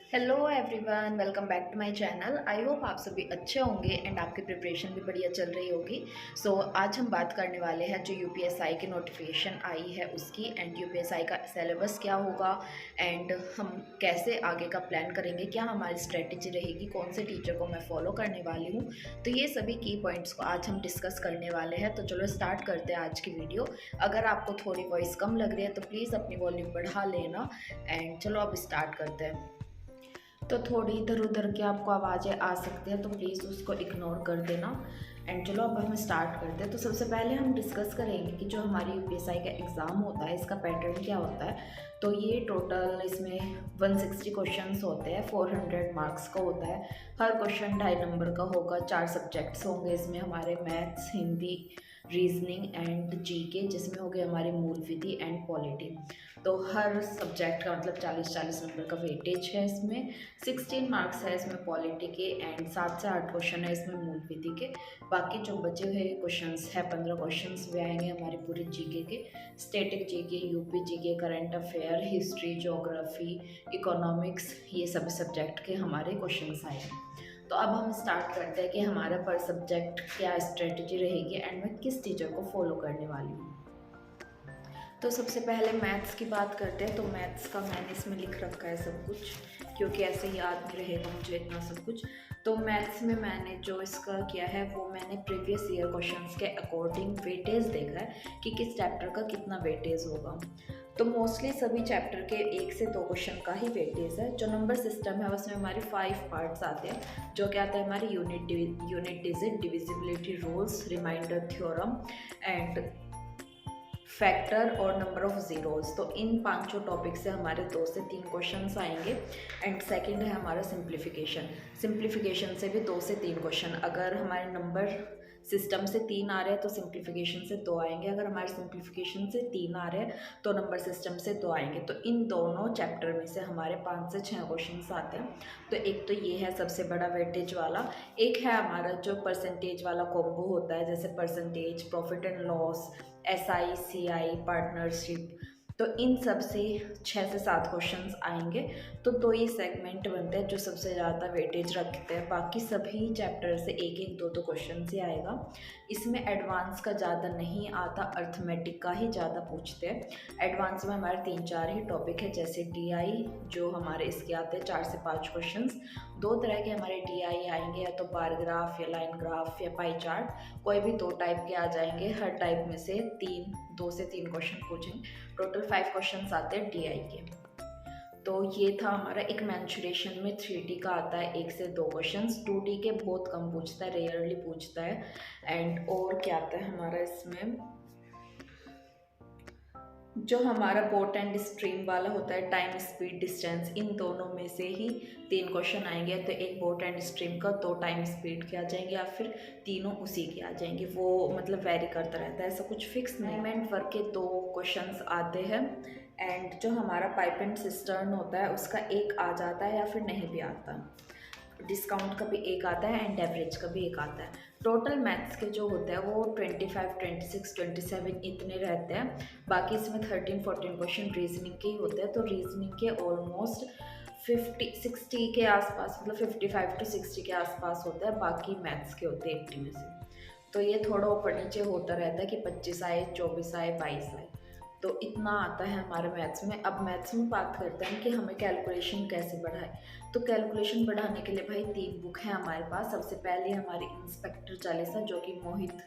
Hello everyone, welcome back to my channel. I hope आप सभी अच्छे होंगे एंड आपकी प्रिपरेशन भी बढ़िया चल रही होगी। आज हम बात करने वाले हैं जो यूपीएसआई की नोटिफिकेशन आई है उसकी, एंड यूपीएसआई का सिलेबस क्या होगा एंड हम कैसे आगे का प्लान करेंगे, क्या हमारी स्ट्रेटजी रहेगी, कौन से टीचर को मैं फॉलो करने वाली हूँ। तो ये सभी की पॉइंट्स को आज हम डिस्कस करने वाले हैं। तो चलो स्टार्ट करते हैं आज की वीडियो। अगर आपको थोड़ी वॉइस कम लग रही है तो प्लीज़ अपनी वॉल्यूम बढ़ा लेना। एंड चलो अब स्टार्ट करते हैं। तो थोड़ी इधर उधर की आपको आवाज़ें आ सकती हैं तो प्लीज़ उसको इग्नोर कर देना। एंड चलो अब हम स्टार्ट करते हैं। तो सबसे पहले हम डिस्कस करेंगे कि जो हमारी यूपीएसआई का एग्ज़ाम होता है इसका पैटर्न क्या होता है। तो ये टोटल इसमें 160 क्वेश्चंस होते हैं, 400 मार्क्स का होता है। हर क्वेश्चन 2.5 नंबर का होगा। 4 सब्जेक्ट्स होंगे इसमें हमारे, maths, Hindi, reasoning and GK, जिसमें हो गए हमारी मूल विधि एंड पॉलिटी। तो हर सब्जेक्ट का मतलब 40-40 नंबर का वेटेज है इसमें। 16 मार्क्स है इसमें पॉलिटी के एंड 7 से 8 क्वेश्चन है इसमें मूल विधि के। बाकी जो बचे हुए क्वेश्चंस है 15 क्वेश्चंस वे आएंगे हमारे पूरे जीके के। Static GK, UP GK, current affair, history, geography, economics, ये सभी सब्जेक्ट के हमारे क्वेश्चंस आएंगे। तो अब हम स्टार्ट करते हैं कि हमारा पर सब्जेक्ट क्या स्ट्रेटजी रहेगी एंड मैं किस टीचर को फॉलो करने वाली हूँ। तो सबसे पहले मैथ्स की बात करते हैं। तो मैथ्स का मैंने इसमें लिख रखा है सब कुछ, क्योंकि ऐसे ही याद नहीं रहेगा मुझे इतना सब कुछ। तो मैथ्स में मैंने जो इसका किया है वो मैंने प्रीवियस ईयर क्वेश्चंस के अकॉर्डिंग वेटेज देखा है कि किस चैप्टर का कितना वेटेज होगा। तो मोस्टली सभी चैप्टर के 1 से 2 क्वेश्चन का ही वेटेज है। जो नंबर सिस्टम है उसमें हमारे 5 पार्ट्स आते हैं, जो क्या आता है हमारी unit digit, divisibility rules, remainder theorem and factor और नंबर ऑफ ज़ीरोज़। तो इन पांचों टॉपिक से हमारे 2 से 3 क्वेश्चंस आएंगे। एंड सेकंड है हमारा सिंप्लीफिकेशन से भी 2 से 3 क्वेश्चन। अगर हमारे नंबर सिस्टम से 3 आ रहे हैं तो सिंप्लीफिकेशन से 2 आएंगे। अगर हमारे सिंप्लीफिकेशन से 3 आ रहे हैं तो नंबर सिस्टम से 2 आएंगे। तो इन दोनों चैप्टर में से हमारे 5 से 6 क्वेश्चन आते हैं। तो एक तो ये है सबसे बड़ा वेटेज वाला। एक है हमारा जो परसेंटेज वाला कॉम्बो होता है, जैसे percentage, profit and loss, SI CI, partnership. तो इन सब से 6 से 7 क्वेश्चंस आएंगे। तो ये सेगमेंट बनते हैं जो सबसे ज़्यादा वेटेज रखते हैं। बाकी सभी चैप्टर से एक एक दो क्वेश्चन से आएगा। इसमें एडवांस का ज़्यादा नहीं आता, अर्थमेटिक का ही ज़्यादा पूछते हैं। एडवांस में हमारे 3-4 ही टॉपिक है, जैसे DI जो हमारे इसके आते हैं 4 से 5 क्वेश्चंस। 2 तरह के हमारे DI आएंगे, या तो बार ग्राफ या लाइन ग्राफ या पाई चार्ट, कोई भी 2 टाइप के आ जाएंगे। हर टाइप में से 2 से 3 क्वेश्चन पूछेंगे। टोटल 5 क्वेश्चन आते हैं DI के। तो ये था हमारा। एक मेंसुरेशन में 3D का आता है 1 से 2 क्वेश्चंस। 2D के बहुत कम पूछता है, रेयरली पूछता है। एंड और क्या आता है हमारा इसमें, जो हमारा बोट एंड स्ट्रीम वाला होता है, टाइम स्पीड डिस्टेंस, इन दोनों में से ही 3 क्वेश्चन आएंगे। तो एक बोट एंड स्ट्रीम का, 2 टाइम स्पीड के आ जाएंगे, या फिर तीनों उसी के आ जाएंगे। वो मतलब वेरी करता रहता है, ऐसा कुछ फिक्स नहीं। एलिमेंट वर्क के 2 क्वेश्चंस आते हैं। एंड जो हमारा पाइप एंड सिस्टर्न होता है उसका एक आ जाता है या फिर नहीं भी आता। डिस्काउंट का भी एक आता है एंड एवरेज का भी एक आता है। टोटल मैथ्स के जो होते हैं वो 25, 26, 27 इतने रहते हैं। बाकी इसमें 13-14 क्वेश्चन रीजनिंग के ही होते हैं। तो रीजनिंग के ऑलमोस्ट 50-60 के आसपास, मतलब 55 to 60 के आसपास होता है। बाकी मैथ्स के होते हैं 80 में से। तो ये थोड़ा ऊपर नीचे होता रहता है कि 25 आए, 24 आए, 22 आए। तो इतना आता है हमारे मैथ्स में। अब मैथ्स में बात करते हैं कि हमें कैलकुलेशन कैसे बढ़ाए। तो कैलकुलेशन बढ़ाने के लिए भाई 3 बुक हैं हमारे पास। सबसे पहले हमारी इंस्पेक्टर चालीसा, जो कि मोहित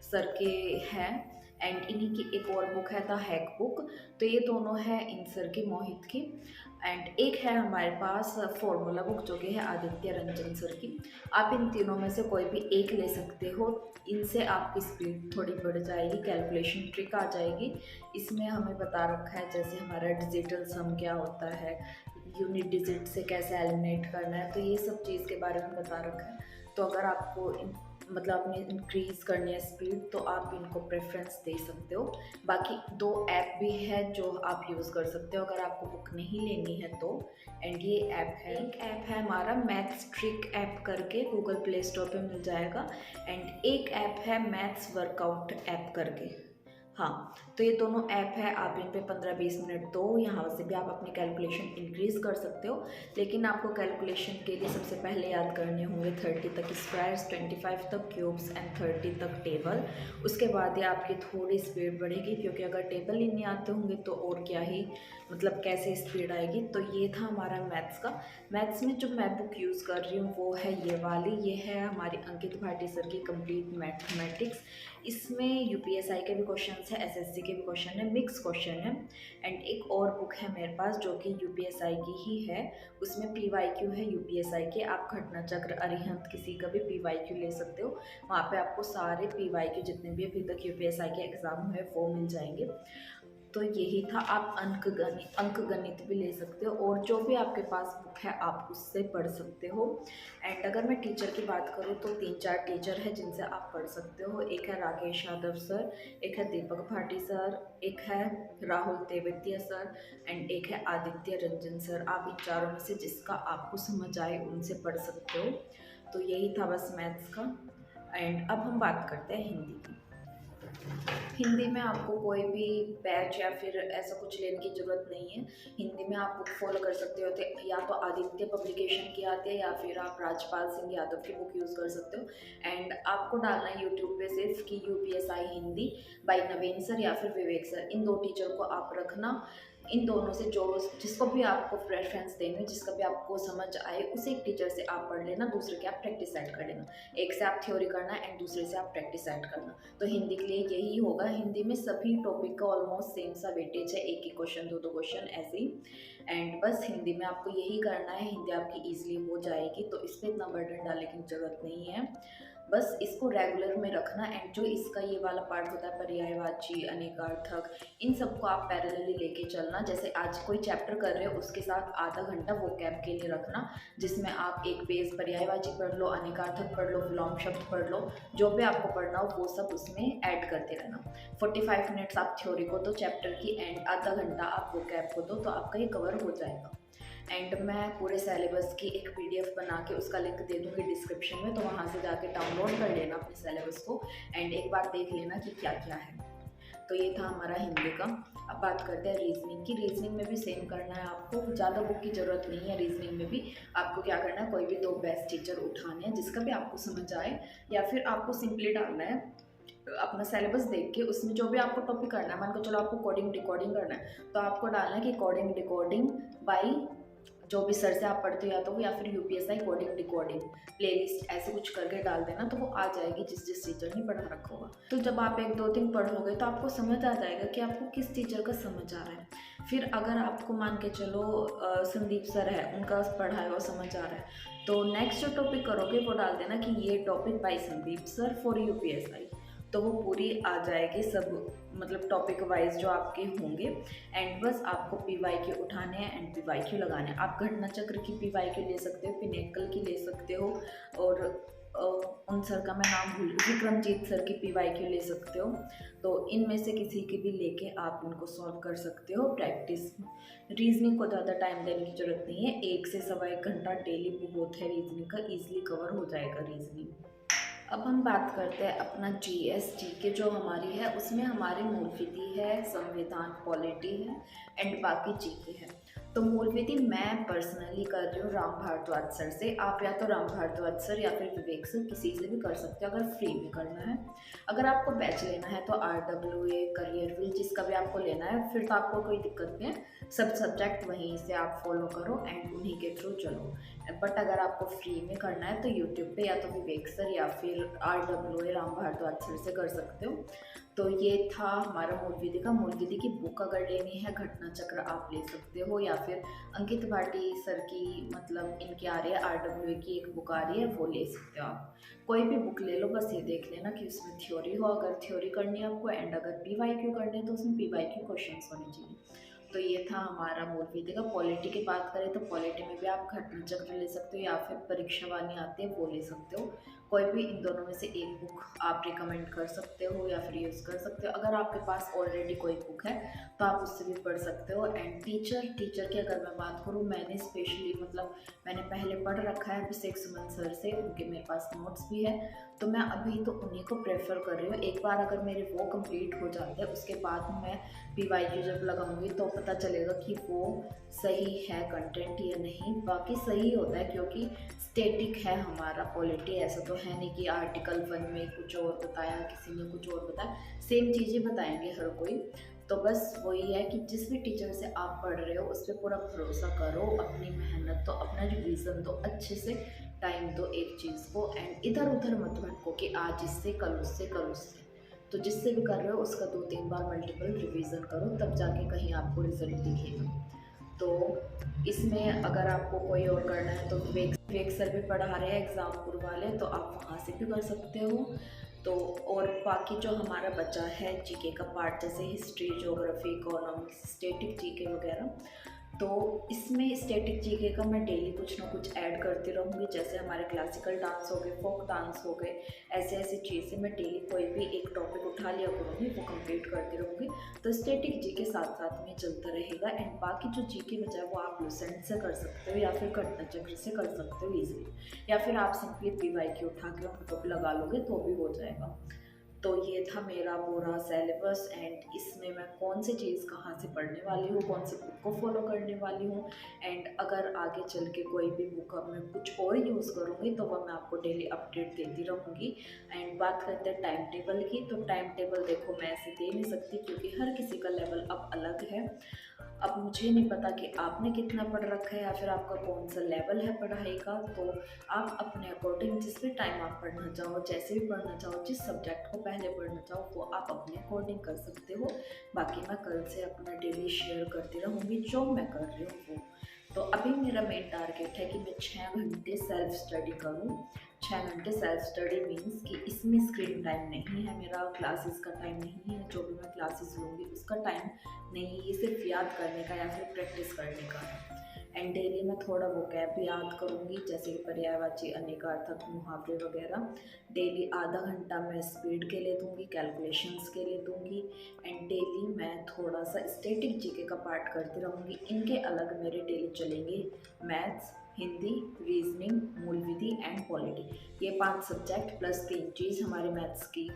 सर के हैं। एंड इन्हीं की एक और बुक है द हैक बुक। तो ये दोनों है इन सर की, मोहित की। एंड एक है हमारे पास फॉर्मूला बुक, जो कि है आदित्य रंजन सर की। आप इन तीनों में से कोई भी एक ले सकते हो। इनसे आपकी स्पीड थोड़ी बढ़ जाएगी, कैलकुलेशन ट्रिक आ जाएगी। इसमें हमें बता रखा है जैसे हमारा डिजिटल सम क्या होता है, यूनिट डिजिट से कैसे एलिमिनेट करना है, तो ये सब चीज़ के बारे में बता रखा है। तो अगर आपको मतलब अपनी इंक्रीज़ करनी है स्पीड तो आप इनको प्रेफरेंस दे सकते हो। बाकी 2 ऐप भी है जो आप यूज़ कर सकते हो अगर आपको बुक नहीं लेनी है तो। एंड ये ऐप है, एक ऐप है हमारा मैथ्स ट्रिक ऐप करके, गूगल प्ले स्टोर पे मिल जाएगा। एंड एक ऐप है मैथ्स वर्कआउट ऐप करके। हाँ, तो ये दोनों ऐप है, आप इन पे 15-20 मिनट दो, यहाँ से भी आप अपनी कैलकुलेशन इंक्रीज़ कर सकते हो। लेकिन आपको कैलकुलेशन के लिए सबसे पहले याद करने होंगे 30 तक स्क्वायर्स, 25 तक क्यूब्स एंड 30 तक टेबल। उसके बाद ये आपकी थोड़ी स्पीड बढ़ेगी, क्योंकि अगर टेबल ही नहीं आते होंगे तो और क्या ही मतलब कैसे स्पीड आएगी। तो ये था हमारा मैथ्स का। मैथ्स में जो मैं बुक यूज़ कर रही हूँ वो है ये वाली, ये है हमारी अंकित भाटी सर की कंप्लीट मैथमेटिक्स। इसमें यूपीएसआई के भी क्वेश्चन है, एसएससी के भी क्वेश्चन है, मिक्स क्वेश्चन है। एंड एक और बुक है मेरे पास जो कि यूपीएसआई की ही है, उसमें पीवाईक्यू है यूपीएसआई के। आप घटना चक्र, अरिहंत, किसी का भी पीवाईक्यू ले सकते हो। वहाँ पे आपको सारे पीवाईक्यू जितने भी अभी तक यूपीएसआई के एग्जाम हुए वो मिल जाएंगे। तो यही था। आप अंक गणित भी ले सकते हो, और जो भी आपके पास बुक है आप उससे पढ़ सकते हो। एंड अगर मैं टीचर की बात करूँ तो 3-4 टीचर हैं जिनसे आप पढ़ सकते हो। एक है राकेश यादव सर, एक है दीपक भाटी सर, एक है राहुल तेवतिया सर, एंड एक है आदित्य रंजन सर। आप इन चारों में से जिसका आपको समझ आए उनसे पढ़ सकते हो। तो यही था बस मैथ्स का। एंड अब हम बात करते हैं हिंदी की। हिंदी में आपको कोई भी बैच या फिर ऐसा कुछ लेने की ज़रूरत नहीं है। हिंदी में आप बुक फॉलो कर सकते हो, तो या तो आदित्य पब्लिकेशन की आती है या फिर आप राजपाल सिंह यादव की बुक यूज़ कर सकते हो। एंड आपको डालना है यूट्यूब पे सिर्फ कि यूपीएसआई हिंदी बाय नवीन सर या फिर विवेक सर। इन दो टीचर को आप रखना। इन दोनों से जो जिसको भी आपको प्रेफरेंस देने, जिसका भी आपको समझ आए उसे एक टीचर से आप पढ़ लेना, दूसरे के आप प्रैक्टिस ऐड कर लेना। एक से आप थ्योरी करना एंड दूसरे से आप प्रैक्टिस ऐड करना। तो हिंदी के लिए यही होगा। हिंदी में सभी टॉपिक का ऑलमोस्ट सेम सा वेटेज है, एक ही क्वेश्चन, दो क्वेश्चन ऐसे ही। एंड बस हिंदी में आपको यही करना है, हिंदी आपकी ईजिली हो जाएगी, तो इस पर इतना बर्डन डालने की ज़रूरत नहीं है। बस इसको रेगुलर में रखना। एंड जो इसका ये वाला पार्ट होता है पर्यायवाची, अनेकार्थक, इन सबको आप पैरेलली लेके चलना। जैसे आज कोई चैप्टर कर रहे हो उसके साथ आधा घंटा वो कैप के लिए रखना, जिसमें आप एक पेज पर्यायवाची पढ़ लो, अनेकार्थक पढ़ लो, विलोम शब्द पढ़ लो, जो भी आपको पढ़ना हो वो सब उसमें ऐड करते रहना। 45 मिनट्स आप थ्योरी को दो चैप्टर की, एंड आधा घंटा आप वो कैप को दो, तो आपका ये कवर हो जाएगा। एंड मैं पूरे सिलेबस की एक पीडीएफ बना के उसका लिंक दे दूँगी डिस्क्रिप्शन में, तो वहाँ से जाके डाउनलोड कर लेना अपने सिलेबस को, एंड एक बार देख लेना कि क्या क्या है। तो ये था हमारा हिंदी का। अब बात करते हैं रीजनिंग की। रीजनिंग में भी सेम करना है आपको, ज़्यादा बुक की ज़रूरत नहीं है। रीजनिंग में भी आपको क्या करना है, कोई भी 2 बेस्ट टीचर उठाने हैं जिसका भी आपको समझ आए, या फिर आपको सिंपली डालना है अपना सिलेबस देख के, उसमें जो भी आपको टॉपिक करना है, मान के चलो आपको कोडिंग डिकोडिंग करना है, तो आपको डालना है कि कोडिंग डिकोडिंग बाई जो भी सर से आप पढ़ते हो, या तो वो, या फिर यूपीएसआई कोडिंग डिकोडिंग प्लेलिस्ट, ऐसे कुछ करके डाल देना, तो वो आ जाएगी जिस जिस टीचर ने पढ़ा रखा होगा। तो जब आप 1-2 दिन पढ़ोगे तो आपको समझ आ जाएगा कि आपको किस टीचर का समझ आ रहा है। फिर अगर आपको मान के चलो संदीप सर है, उनका पढ़ाया हुआ समझ आ रहा है, तो नेक्स्ट जो टॉपिक करोगे वो डाल देना कि ये topic by Sandeep sir for UPSI, तो वो पूरी आ जाएगी सब, मतलब टॉपिक वाइज जो आपके होंगे। एंड बस आपको पीवाईक्यू उठाने हैं एंड पीवाईक्यू लगाने हैं। आप घटना चक्र की पीवाईक्यू ले सकते हो, पिनेकल की ले सकते हो, और उन सर का मैं नाम भूल, विक्रमजीत सर की पीवाईक्यू ले सकते हो। तो इनमें से किसी की भी लेके आप इनको सॉल्व कर सकते हो प्रैक्टिस। रीजनिंग को ज़्यादा टाइम देने की ज़रूरत नहीं है, 1 से सवा 1 घंटा डेली बहुत है रीजनिंग का, ईजिली कवर हो जाएगा रीजनिंग। अब हम बात करते हैं अपना जीएस जीके जो हमारी है, उसमें हमारी मूल विधि है, संविधान, पॉलिटी है, एंड बाकी जीके है। तो मूल विधि मैं पर्सनली कर रही हूँ राम भारद्वाज सर से। आप या तो राम भारद्वाज सर या फिर विवेक सर किसी से भी कर सकते हो अगर फ्री में करना है। अगर आपको बैच लेना है तो RWA, करियर विल, जिसका भी आपको लेना है, फिर तो आपको कोई दिक्कत नहीं है, सब सब्जेक्ट वहीं से आप फॉलो करो एंड उन्हीं के थ्रू चलो। बट अगर आपको फ्री में करना है तो यूट्यूब पे या तो विवेक सर या फिर RWA राम भारद्वाज सर से कर सकते हो। तो ये था हमारा मूल विधि का। मूल विधि की बुक अगर लेनी है, घटना चक्र आप ले सकते हो, या फिर अंकित भाटी सर की, मतलब इनकी आ रही है RWA की एक बुक आ रही है, वो ले सकते हो आप। कोई भी बुक ले लो, बस ये देख लेना कि उसमें थ्योरी हो, अगर थ्योरी करनी है आपको, एंड अगर पीवाईक्यू करने तो उसमें पीवाईक्यू क्वेश्चंस होने चाहिए। तो ये था हमारा मूल विधि का। पॉलिटी की बात करें तो पॉलिटी में भी आप घटना चक्र ले सकते हो, या फिर परीक्षा वाली आती है वो ले सकते हो। कोई भी इन दोनों में से एक बुक आप रिकमेंड कर सकते हो या फिर यूज़ कर सकते हो। अगर आपके पास ऑलरेडी कोई बुक है तो आप उससे भी पढ़ सकते हो। एंड टीचर की अगर मैं बात करूँ, मैंने स्पेशली मैंने पहले पढ़ रखा है अभिषेक सुमन सर से, उनके मेरे पास नोट्स भी है, तो मैं अभी तो उन्हीं को प्रेफर कर रही हूँ। एक बार अगर मेरे वो कंप्लीट हो जाते हैं उसके बाद मैं PYQ जब लगाऊंगी तो पता चलेगा कि वो सही है कंटेंट या नहीं। बाकी सही होता है क्योंकि स्टेटिक है हमारा पॉलिटी, ऐसा तो है नहीं कि आर्टिकल 1 में कुछ और बताया, किसी ने कुछ और बताया, सेम चीज़ें बताएंगे हर कोई। तो बस वही है कि जिस भी टीचर से आप पढ़ रहे हो उस पर पूरा भरोसा करो, अपनी मेहनत दो, अपना रिवीजन दो, अच्छे से टाइम दो एक चीज़ को, एंड इधर उधर मत भटको कि आज इससे कल उससे कल उससे। तो जिससे भी कर रहे हो उसका 2-3 बार मल्टीपल रिवीजन करो, तब जाके कहीं आपको रिजल्ट दिखेगा। तो इसमें अगर आपको कोई और करना है तो विवेक सर भी पढ़ा रहे हैं एग्ज़ामपुर वाले, तो आप वहाँ से भी कर सकते हो। तो और बाकी जो हमारा बचा है जीके का पार्ट, जैसे history, geography, economics, static GK वगैरह, तो इसमें स्टैटिक जीके का मैं डेली कुछ ना कुछ ऐड करती रहूँगी। जैसे हमारे क्लासिकल डांस हो गए, फोक डांस हो गए, ऐसे ऐसी चीज़ें मैं डेली कोई भी एक टॉपिक उठा लिया करूँगी, वो कंप्लीट करती रहूँगी। तो स्टैटिक जीके साथ साथ में चलता रहेगा। एंड बाकी जो जीके बचा है वो आप लुसेंट से कर सकते हो या फिर घटना चक्र से कर सकते हो ईजिली, या फिर आप सिंपली PYQ उठा के उनको भी लगा लोगे तो भी हो जाएगा। तो ये था मेरा पूरा सिलेबस, एंड इसमें मैं कौन सी चीज़ कहाँ से पढ़ने वाली हूँ, कौन सी बुक को फॉलो करने वाली हूँ, एंड अगर आगे चल के कोई भी बुक अब मैं कुछ और यूज़ करूँगी तो वह मैं आपको डेली अपडेट देती रहूँगी। एंड बात करते हैं टाइम टेबल की, तो टाइम टेबल देखो मैं ऐसे दे नहीं सकती क्योंकि हर किसी का लेवल अब अलग है। अब मुझे नहीं पता कि आपने कितना पढ़ रखा है या फिर आपका कौन सा लेवल है पढ़ाई का, तो आप अपने अकॉर्डिंग जिस भी टाइम आप पढ़ना चाहो, जैसे भी पढ़ना चाहो, जिस सब्जेक्ट को पहले पढ़ना चाहो वो आप अपने अकॉर्डिंग कर सकते हो। बाकी मैं कल से अपना डेली शेयर करती रहूँगी जो मैं कर रही हूँ वो। तो अभी मेरा मेन टारगेट है कि मैं 6 घंटे सेल्फ स्टडी करूँ। 6 घंटे सेल्फ स्टडी मीन्स कि इसमें स्क्रीन टाइम नहीं है, मेरा क्लासेस का टाइम नहीं है, जो भी मैं क्लासेस लूँगी उसका टाइम नहीं है, ये सिर्फ याद करने का या फिर प्रैक्टिस करने का है। एंड डेली मैं थोड़ा वोकैब भी याद करूँगी, जैसे कि पर्यायवाची, अनेकार्थक, मुहावरे वगैरह। डेली आधा घंटा मैं स्पीड के लिए दूँगी, कैलकुलेशंस के लिए दूँगी। एंड डेली मैं थोड़ा सा स्टैटिक जीके का पार्ट करती रहूँगी। इनके अलग मेरे डेली चलेंगे मैथ्स, हिंदी, रीजनिंग, मूल विधि एंड पॉलिटी। ये 5 सब्जेक्ट प्लस 3 चीज़ हमारे मैथ्स की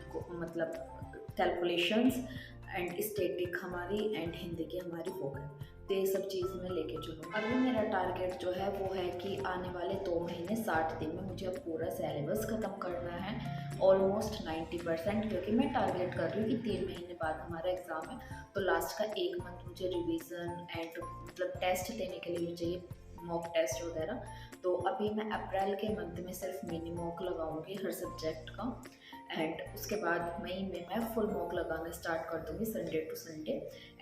कैलकुलेशंस एंड स्टैटिक हमारी, एंड हिंदी की हमारी वो है। तो ये सब चीज़ मैं लेके चलूँ। अभी मेरा टारगेट जो है वो है कि आने वाले 2 महीने 60 दिन में मुझे अब पूरा सिलेबस ख़त्म करना है, ऑलमोस्ट 90%, क्योंकि मैं टारगेट कर रही हूँ कि 3 महीने बाद हमारा एग्ज़ाम है। तो लास्ट का 1 मंथ मुझे रिवीजन एंड टेस्ट देने के लिए भी चाहिए, मॉक टेस्ट वगैरह। तो अभी मैं अप्रैल के मंथ में सिर्फ मिनी मॉक लगाऊंगी हर सब्जेक्ट का, एंड उसके बाद मई में मैं फुल मॉक लगाना स्टार्ट कर दूंगी Sunday to Sunday.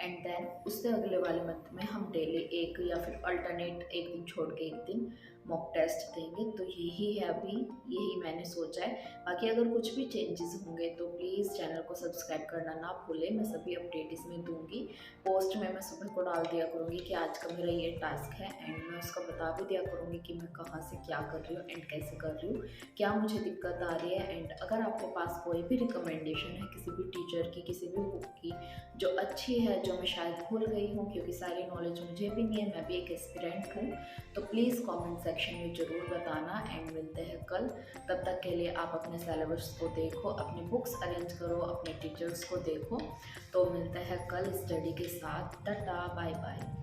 And then उससे अगले वाले मंथ में हम डेली एक या फिर अल्टरनेट एक दिन छोड़ के एक दिन मॉक टेस्ट देंगे। तो यही है अभी, यही मैंने सोचा है। बाकी अगर कुछ भी चेंजेस होंगे तो प्लीज़ चैनल को सब्सक्राइब करना ना भूलें, मैं सभी अपडेट इसमें दूंगी। पोस्ट में मैं सुबह को डाल दिया करूँगी कि आज का मेरा ये टास्क है, एंड मैं उसका बता भी दिया करूँगी कि मैं कहाँ से क्या कर रही हूँ एंड कैसे कर रही हूँ, क्या मुझे दिक्कत आ रही है। एंड अगर आपके पास कोई भी रिकमेंडेशन है किसी भी टीचर की, किसी भी बुक की जो अच्छी है, जो मैं शायद भूल गई हूँ क्योंकि सारी नॉलेज मुझे भी नहीं है, मैं भी एक एस्पिरेंट हूँ, तो प्लीज़ कमेंट सेक्शन में ज़रूर बताना। एंड मिलते हैं कल, तब तक के लिए आप अपने सिलेबस को देखो, अपनी बुक्स अरेंज करो, अपने टीचर्स को देखो। तो मिलते हैं कल स्टडी के साथ। Tata, bye bye.